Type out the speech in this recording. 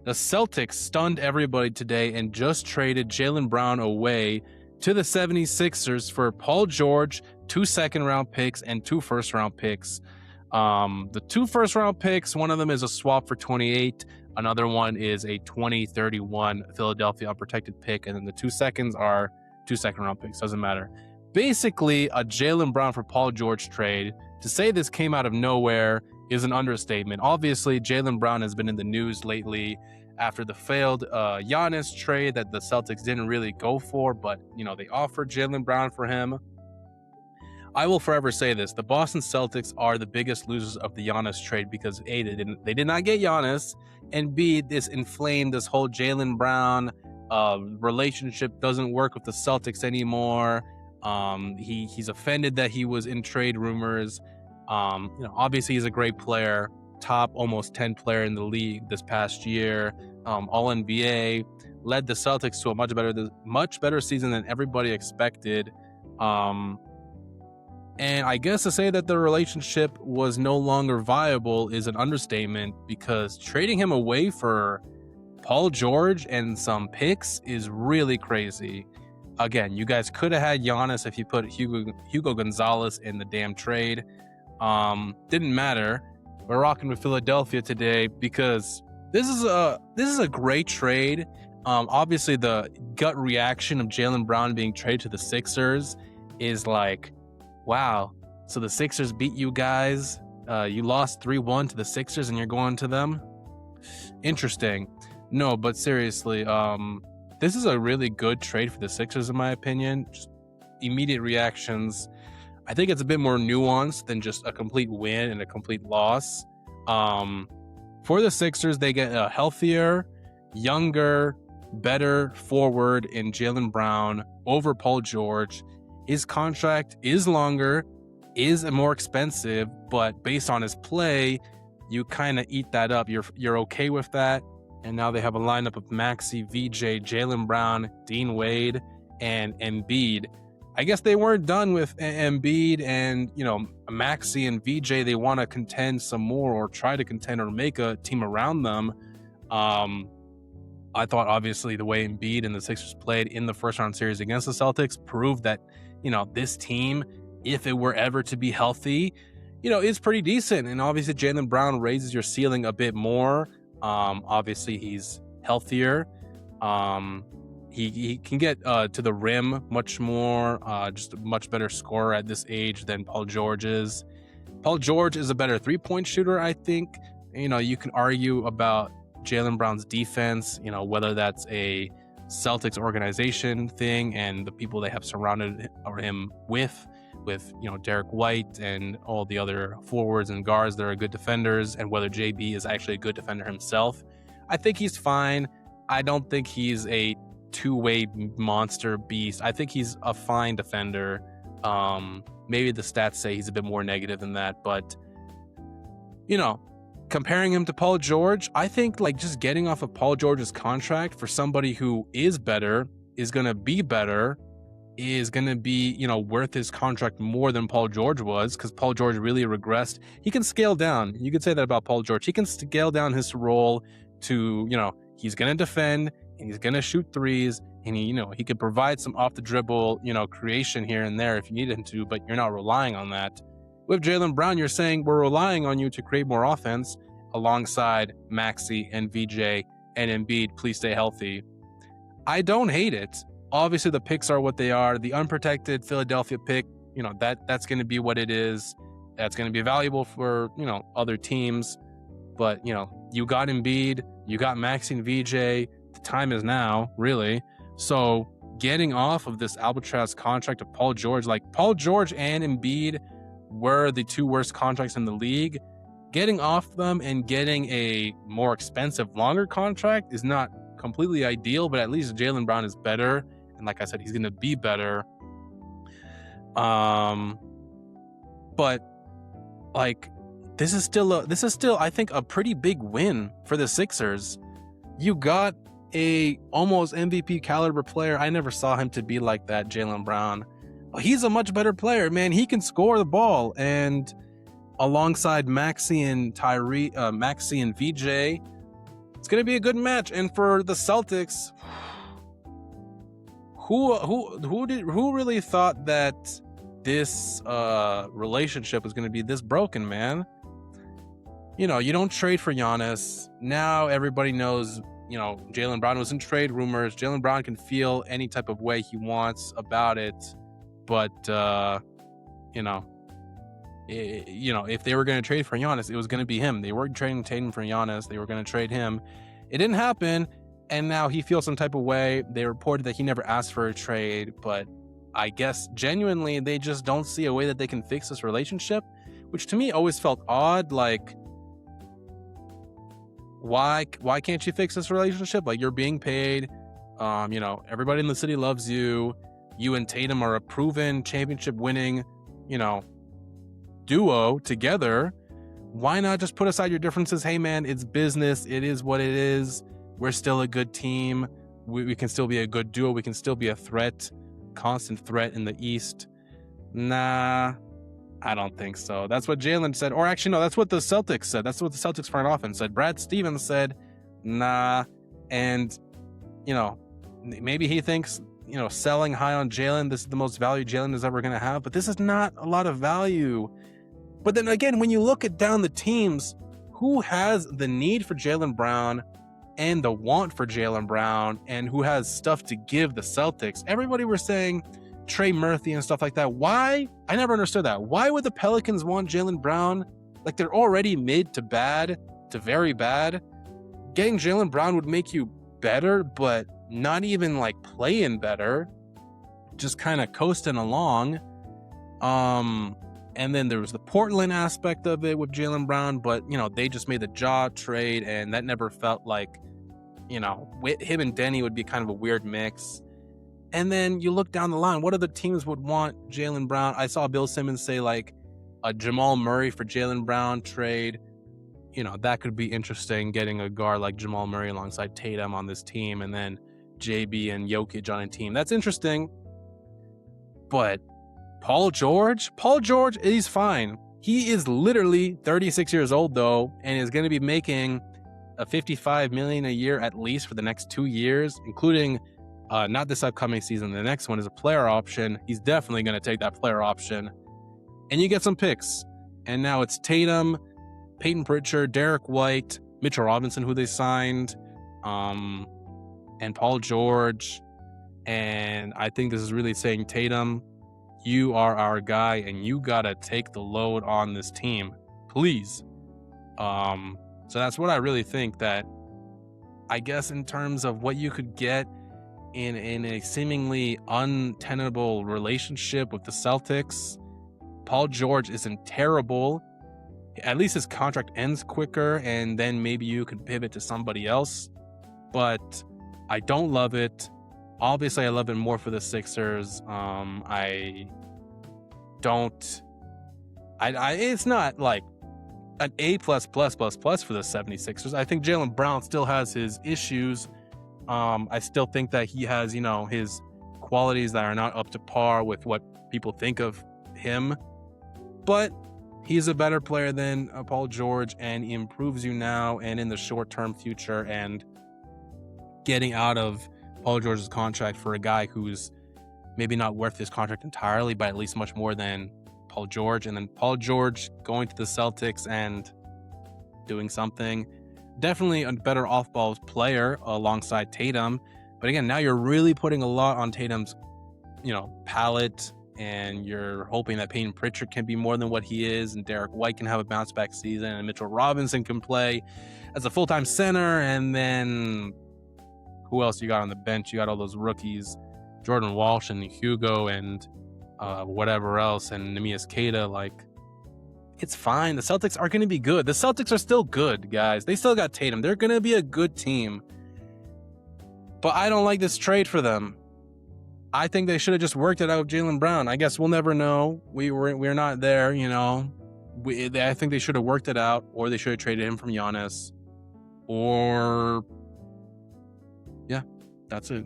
The Celtics stunned everybody today and just traded Jaylen Brown away to the 76ers for Paul George, 2 second-round picks, and 2 first-round picks. The 2 first-round picks, one of them is a swap for 28. Another one is a 2031 Philadelphia unprotected pick. And then the 2 seconds are 2 second-round picks. Doesn't matter. Basically, a Jaylen Brown for Paul George trade. To say this came out of nowhere is an understatement. Obviously, Jaylen Brown has been in the news lately after the failed Giannis trade that the Celtics didn't really go for, but they offered Jaylen Brown for him. I will forever say this: the Boston Celtics are the biggest losers of the Giannis trade because A, they did not get Giannis, and B, this inflamed this whole Jaylen Brown relationship doesn't work with the Celtics anymore. He's offended that he was in trade rumors. Obviously he's a great player, top almost 10 player in the league this past year, all NBA, led the Celtics to a much better season than everybody expected. And I guess to say that the relationship was no longer viable is an understatement, because trading him away for Paul George and some picks is really crazy. Again, you guys could have had Giannis if you put Hugo Gonzalez in the damn trade. Didn't matter. We're rocking with Philadelphia today because this is a great trade. Obviously the gut reaction of Jaylen Brown being traded to the Sixers is like, wow, so the Sixers beat you guys. You lost 3-1 to the Sixers and you're going to them? Interesting. No, but seriously, this is a really good trade for the Sixers in my opinion. Just immediate reactions. I think it's a bit more nuanced than just a complete win and a complete loss. For the Sixers, they get a healthier, younger, better forward in Jaylen Brown over Paul George. His contract is longer, is more expensive, but based on his play, you kind of eat that up. You're okay with that. And now they have a lineup of Maxey, VJ, Jaylen Brown, Dean Wade, and Embiid. I guess they weren't done with Embiid and, Maxey and VJ. They want to contend some more or try to contend or make a team around them. I thought obviously the way Embiid and the Sixers played in the first round series against the Celtics proved that, this team, if it were ever to be healthy, is pretty decent. And obviously Jaylen Brown raises your ceiling a bit more. Obviously he's healthier. He can get to the rim much more, just a much better scorer at this age than Paul George is. Paul George is a better three-point shooter, I think. You can argue about Jaylen Brown's defense, whether that's a Celtics organization thing and the people they have surrounded him with Derek White and all the other forwards and guards that are good defenders, and whether JB is actually a good defender himself. I think he's fine. I don't think he's a two-way monster beast. I think he's a fine defender. Maybe the stats say he's a bit more negative than that, but comparing him to Paul George, I think just getting off of Paul George's contract for somebody who is better, is going to be better, is going to be, worth his contract more than Paul George was, because Paul George really regressed. He can scale down. You could say that about Paul George. He can scale down his role to, he's going to defend and he's going to shoot threes, and he could provide some off the dribble, creation here and there if you needed him to, but you're not relying on that. With Jaylen Brown, you're saying we're relying on you to create more offense alongside Maxey and VJ and Embiid. Please stay healthy. I don't hate it. Obviously, the picks are what they are. The unprotected Philadelphia pick, that's going to be what it is. That's going to be valuable for, other teams. But, you got Embiid, you got Maxey and VJ. The time is now, really. So getting off of this albatross contract of Paul George, Paul George and Embiid were the two worst contracts in the league. Getting off them and getting a more expensive, longer contract is not completely ideal, but at least Jaylen Brown is better. And like I said, he's going to be better. But this is still, I think, a pretty big win for the Sixers. You got a almost MVP caliber player. I never saw him to be like that, Jaylen Brown. But he's a much better player, man. He can score the ball. And alongside Maxey and VJ, It's going to be a good match. And for the Celtics, who really thought that this relationship was going to be this broken, man? You know, you don't trade for Giannis. Now everybody knows, you know, Jaylen Brown was in trade rumors. Jaylen Brown can feel any type of way he wants about it. But, you know, if they were going to trade for Giannis, it was going to be him. They weren't trading Tatum for Giannis. They were going to trade him. It didn't happen. And now he feels some type of way. They reported that he never asked for a trade. But I guess genuinely, they just don't see a way that they can fix this relationship, which to me always felt odd. Like, why can't you fix this relationship? Like, you're being paid. You know, everybody in the city loves you. You and Tatum are a proven championship winning, you know, duo together. Why not just put aside your differences? Hey man, it's business. It is what it is. We're still a good team. We can still be a good duo. We can still be a threat, constant threat in the East. Nah, I don't think so. That's what Jaylen said. Or actually, no, that's what the Celtics said. That's what the Celtics front office said. Brad Stevens said, nah. And, you know, maybe he thinks, you know, selling high on Jaylen, this is the most value Jaylen is ever going to have. But this is not a lot of value. But then again, when you look at down the teams, who has the need for Jaylen Brown and the want for Jaylen Brown and who has stuff to give the Celtics? Everybody were saying Trey Murphy and stuff like that. Why? I never understood that. Why would the Pelicans want Jaylen Brown? Like, they're already mid to bad to very bad. Getting Jaylen Brown would make you better, but not even like playing better. Just kind of coasting along. And then there was the Portland aspect of it with Jaylen Brown, but, you know, they just made the Ja trade, and that never felt like, you know, with him and Denny would be kind of a weird mix. And then you look down the line, what other teams would want Jaylen Brown? I saw Bill Simmons say like a Jamal Murray for Jaylen Brown trade. You know, that could be interesting, getting a guard like Jamal Murray alongside Tatum on this team, and then JB and Jokic on a team. That's interesting. But Paul George, he's fine. He is literally 36 years old though, and is going to be making a $55 million a year at least for the next 2 years, including not this upcoming season. The next one is a player option. He's definitely going to take that player option. And you get some picks. And now it's Tatum, Peyton Pritchard, Derek White, Mitchell Robinson, who they signed, and Paul George. And I think this is really saying, Tatum, you are our guy, and you got to take the load on this team, please. So that's what I really think, that I guess in terms of what you could get in a seemingly untenable relationship with the Celtics, Paul George isn't terrible. At least his contract ends quicker, and then maybe you could pivot to somebody else. But I don't love it. Obviously, I love it more for the Sixers. It's not like an A+++ for the 76ers. I think Jaylen Brown still has his issues. I still think that he has, you know, his qualities that are not up to par with what people think of him. But he's a better player than Paul George, and he improves you now and in the short-term future. And getting out of Paul George's contract for a guy who's maybe not worth his contract entirely, but at least much more than Paul George. And then Paul George going to the Celtics and doing something. Definitely a better off-ball player alongside Tatum. But again, now you're really putting a lot on Tatum's, you know, palette, and you're hoping that Peyton Pritchard can be more than what he is, and Derek White can have a bounce-back season, and Mitchell Robinson can play as a full-time center. And then who else you got on the bench? You got all those rookies, Jordan Walsh and Hugo and whatever else, and Neemias Queta. Like, it's fine. The Celtics are going to be good. The Celtics are still good, guys. They still got Tatum. They're going to be a good team. But I don't like this trade for them. I think they should have just worked it out with Jaylen Brown. I guess we'll never know. We're not there, you know. I think they should have worked it out, or they should have traded him from Giannis. Or, yeah, that's it.